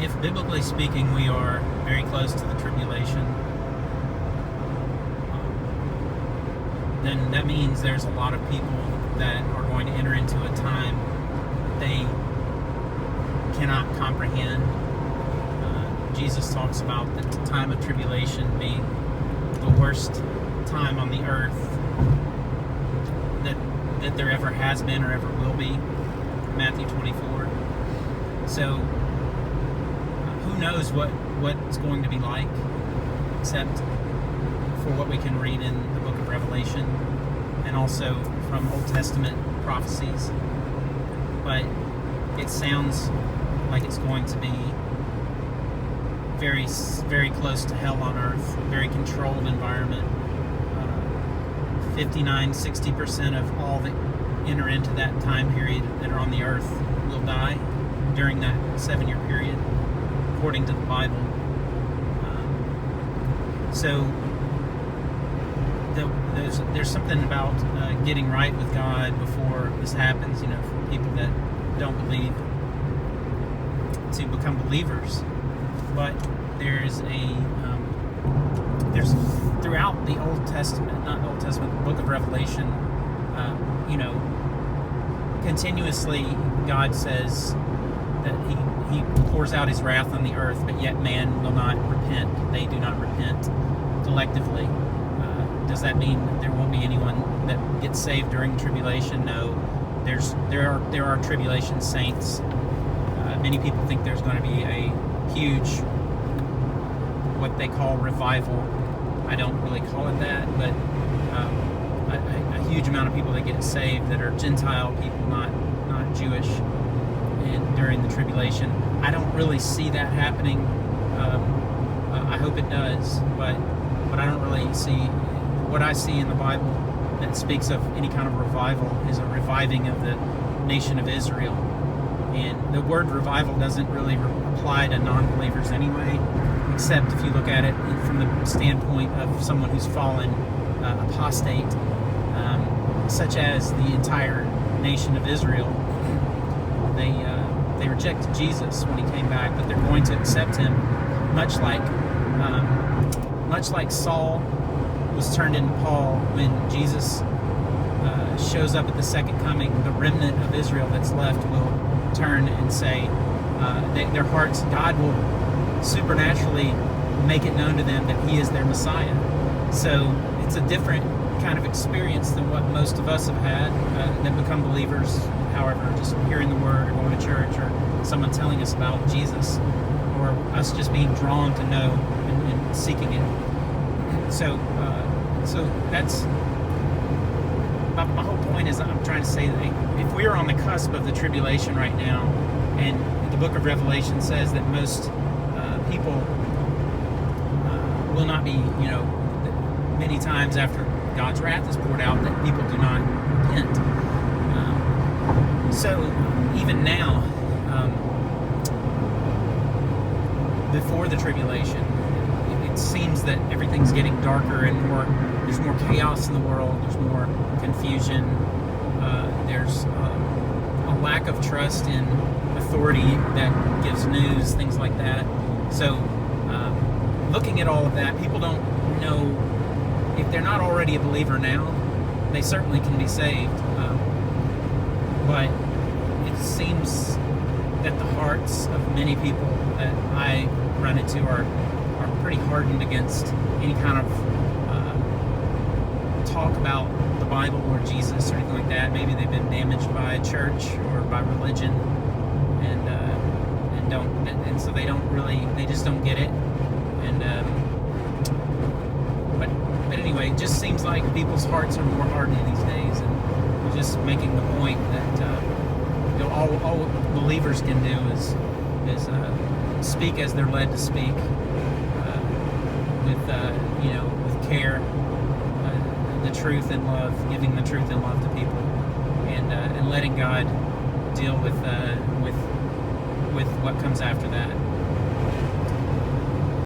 if biblically speaking we are very close to the tribulation, then that means there's a lot of people that are going to enter into a time they cannot comprehend. Jesus talks about the time of tribulation being the worst time on the earth that there ever has been or ever will be. Matthew 24. So who knows what it's going to be like, except for what we can read in the book of Revelation and also from Old Testament prophecies. But it sounds like it's going to be very, very close to hell on earth, very controlled environment. 59-60% of all that enter into that time period that are on the earth will die during that 7-year period, according to the Bible. So there's something about getting right with God before this happens, for people that don't believe, to become believers. But there's throughout the Old Testament, not the Old Testament, the book of Revelation, continuously God says that he pours out his wrath on the earth, but yet man will not repent. They do not repent collectively. Does that mean that there won't be anyone that gets saved during tribulation? No. There are tribulation saints. Many people think there's going to be a huge, what they call revival. I don't really call it that, but a huge amount of people that get saved that are Gentile people, not Jewish, and during the tribulation. I don't really see that happening. I hope it does, but I don't really see. What I see in the Bible that speaks of any kind of revival is a reviving of the nation of Israel. And the word revival doesn't really apply to non-believers anyway, except if you look at it from the standpoint of someone who's fallen, apostate, such as the entire nation of Israel. They rejected Jesus when he came back, but they're going to accept him, much like Saul was turned into Paul when Jesus shows up at the second coming. The remnant of Israel that's left will turn and say, their hearts, God will supernaturally make it known to them that he is their Messiah. So it's a different kind of experience than what most of us have had that become believers, however, just hearing the word or going to church or someone telling us about Jesus, or us just being drawn to know and seeking it. So that's my whole point. Is I'm trying to say that if we are on the cusp of the tribulation right now, and the book of Revelation says that most people will not be, many times after God's wrath is poured out, that people do not repent. So even now, before the tribulation, it seems that everything's getting darker and there's more chaos in the world, there's more confusion, there's a lack of trust in authority that gives news, things like that. So looking at all of that, people don't know, if they're not already a believer now, they certainly can be saved. But it seems that the hearts of many people that I run into are pretty hardened against any kind of talk about the Bible or Jesus or anything like that. Maybe they've been damaged by a church or by religion, and so they just don't get it. But anyway, it just seems like people's hearts are more hardened these days, and just making the point that all believers can do is speak as they're led to speak, with care, the truth and love, giving the truth and love to people, and letting God deal with what comes after that.